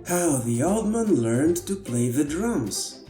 How the Old Man Learned to Play the Drums.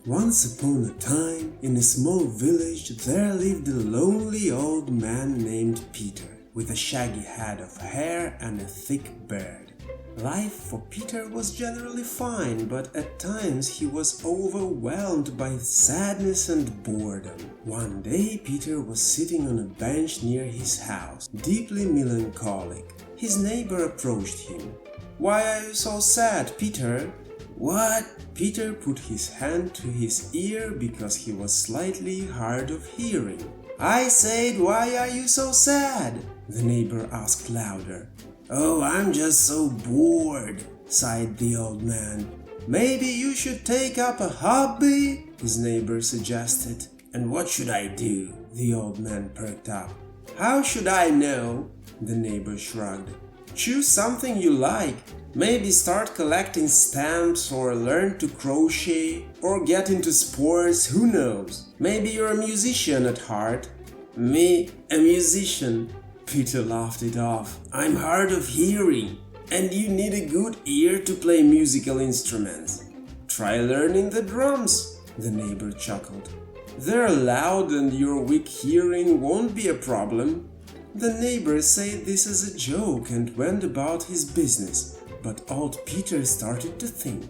Once upon a time, in a small village, there lived a lonely old man named Peter, with a shaggy head of hair and a thick beard. Life for Peter was generally fine, but at times he was overwhelmed by sadness and boredom. One day Peter was sitting on a bench near his house, deeply melancholic. His neighbor approached him. "Why are you so sad, Peter?" "What?" Peter put his hand to his ear because he was slightly hard of hearing. "I said, why are you so sad?" the neighbor asked louder. "Oh, I'm just so bored," sighed the old man. "Maybe you should take up a hobby," his neighbor suggested. "And what should I do?" the old man perked up. "How should I know?" the neighbor shrugged. "Choose something you like. Maybe start collecting stamps or learn to crochet or get into sports, who knows? Maybe you're a musician at heart." "Me, a musician?" Peter laughed it off. "I'm hard of hearing, and you need a good ear to play musical instruments." "Try learning the drums," the neighbor chuckled. "They're loud and your weak hearing won't be a problem." The neighbor said this as a joke and went about his business, but old Peter started to think.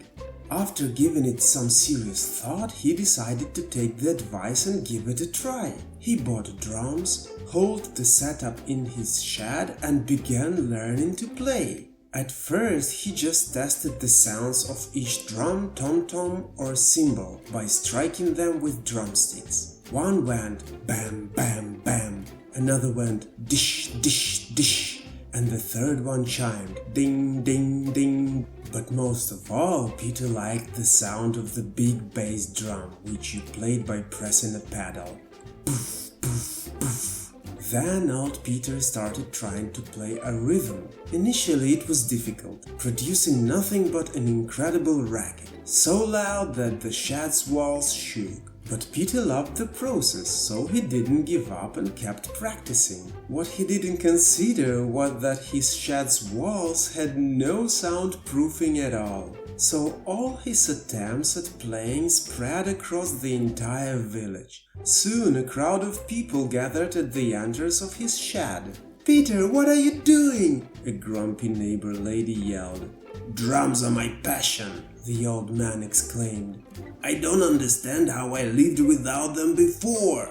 After giving it some serious thought, he decided to take the advice and give it a try. He bought drums, hauled the setup in his shed and began learning to play. At first, he just tested the sounds of each drum, tom-tom or cymbal by striking them with drumsticks. One went bam, bam, bam. Another went dish, dish, dish, and the third one chimed ding, ding, ding. But most of all, Peter liked the sound of the big bass drum, which you played by pressing a pedal. Poof, poof, poof. Then old Peter started trying to play a rhythm. Initially it was difficult, producing nothing but an incredible racket, so loud that the shed's walls shook. But Peter loved the process, so he didn't give up and kept practicing. What he didn't consider was that his shed's walls had no soundproofing at all. So all his attempts at playing spread across the entire village. Soon a crowd of people gathered at the entrance of his shed. "Peter, what are you doing?" a grumpy neighbor lady yelled. "Drums are my passion," the old man exclaimed. "I don't understand how I lived without them before."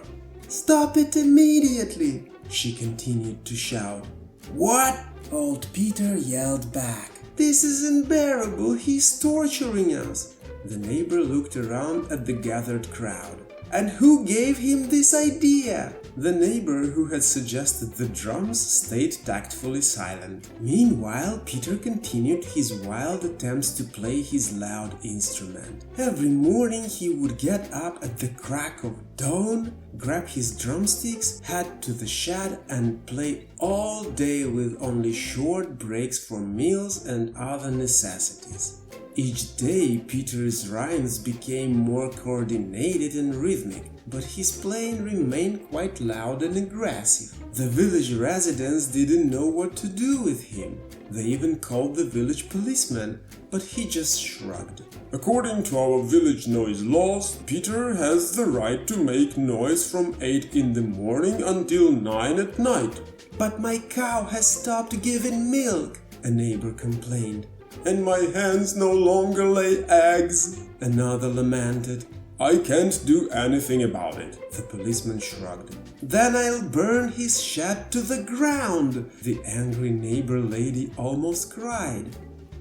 "Stop it immediately!" she continued to shout. "What?" old Peter yelled back. "This is unbearable, he's torturing us." The neighbor looked around at the gathered crowd. "And who gave him this idea?" The neighbor who had suggested the drums stayed tactfully silent. Meanwhile, Peter continued his wild attempts to play his loud instrument. Every morning he would get up at the crack of dawn, grab his drumsticks, head to the shed and play all day with only short breaks for meals and other necessities. Each day Peter's rhymes became more coordinated and rhythmic, but his playing remained quite loud and aggressive. The village residents didn't know what to do with him. They even called the village policeman, but he just shrugged. "According to our village noise laws, Peter has the right to make noise from 8 in the morning until 9 at night." "But my cow has stopped giving milk," a neighbor complained. "And my hens no longer lay eggs," another lamented. "I can't do anything about it," the policeman shrugged. "Then I'll burn his shed to the ground," the angry neighbor lady almost cried.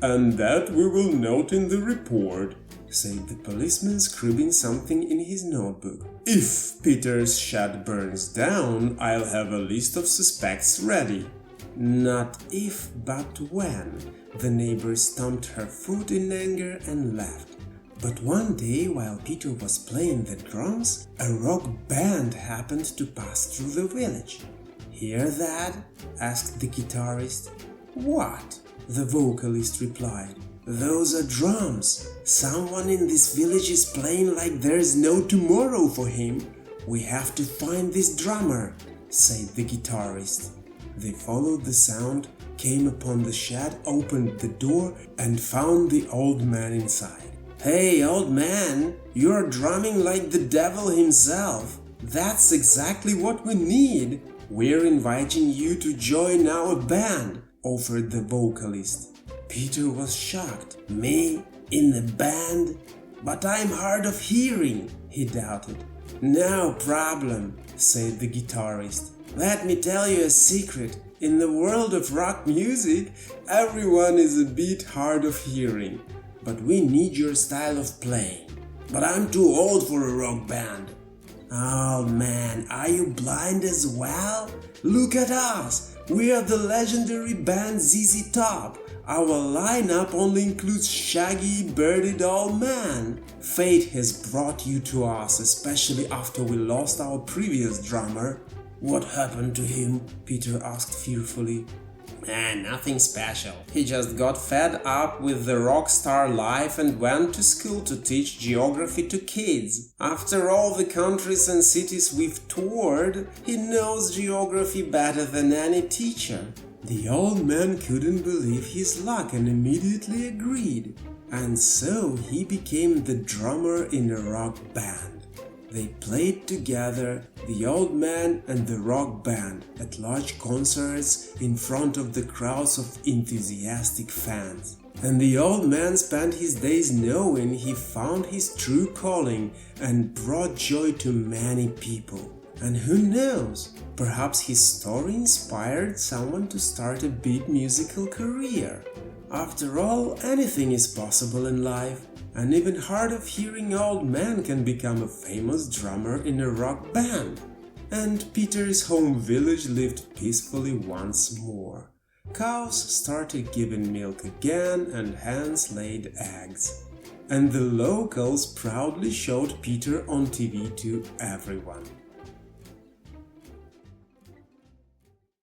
"And that we will note in the report," said the policeman, scribbling something in his notebook. "If Peter's shed burns down, I'll have a list of suspects ready." Not if, but when. The neighbor stamped her foot in anger and left. But one day, while Peter was playing the drums, a rock band happened to pass through the village. "Hear that?" asked the guitarist. "What?" the vocalist replied. "Those are drums. Someone in this village is playing like there's no tomorrow for him. We have to find this drummer," said the guitarist. They followed the sound came upon the shed, opened the door, and found the old man inside. "Hey, old man, you're drumming like the devil himself. That's exactly what we need. We're inviting you to join our band," offered the vocalist. Peter was shocked. "Me? In the band? But I'm hard of hearing," he doubted. "No problem," said the guitarist. "Let me tell you a secret. In the world of rock music, everyone is a bit hard of hearing. But we need your style of playing." "But I'm too old for a rock band." "Oh man, are you blind as well? Look at us! We are the legendary band ZZ Top. Our lineup only includes shaggy, bearded old men. Fate has brought you to us, especially after we lost our previous drummer." "What happened to him?" Peter asked fearfully. Nothing special. He just got fed up with the rock star life and went to school to teach geography to kids. After all the countries and cities we've toured, he knows geography better than any teacher." The old man couldn't believe his luck and immediately agreed. And so he became the drummer in a rock band. They played together, the old man and the rock band, at large concerts in front of the crowds of enthusiastic fans. And the old man spent his days knowing he found his true calling and brought joy to many people. And who knows, perhaps his story inspired someone to start a big musical career. After all, anything is possible in life. An even hard-of-hearing old man can become a famous drummer in a rock band. And Peter's home village lived peacefully once more. Cows started giving milk again and hens laid eggs. And the locals proudly showed Peter on TV to everyone.